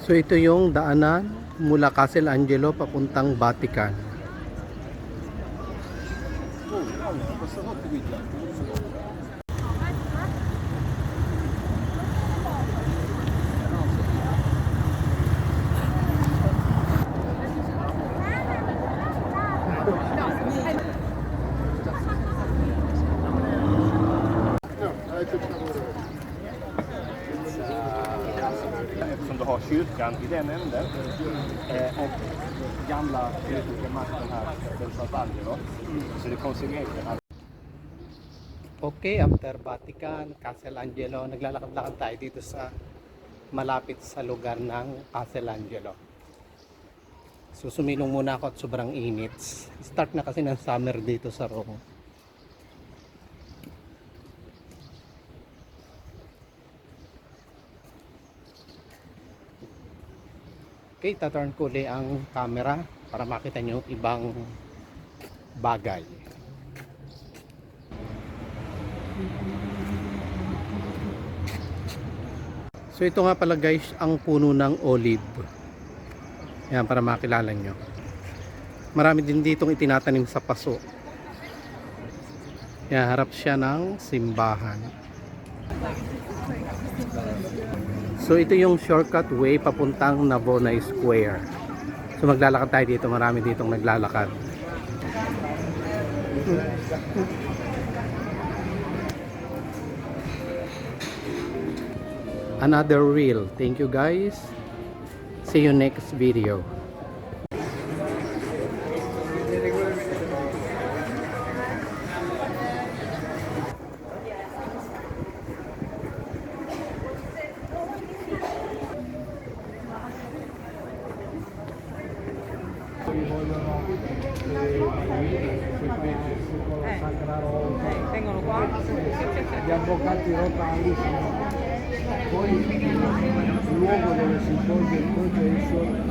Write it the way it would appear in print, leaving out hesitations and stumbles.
So ito yung daanan mula Castel Angelo papuntang Vatican. Som du har kyrkan i den änden och gamla kyrkan makten här del San Angelo. Så det konserverar här. Okay, after Vatican, Castel Angelo, naglalakad-lakad tayo dito sa malapit sa lugar ng Castel Angelo. So sumilong muna ako at sobrang init. Start na kasi ng summer dito sa Rome. Okay, taturn ko ulit ang camera para makita nyo ibang bagay. So ito nga pala guys ang puno ng olive. Yan, para makilala nyo. Marami din ditong itinatanim sa paso. Yan, harap siya ng simbahan. So ito yung shortcut way papuntang Navona Square. So maglalakad tayo dito, marami ditong naglalakad. Another reel. Thank you guys. See you next video. Vengono qua. Gli avvocati locali sono poi il luogo dove si svolge il processo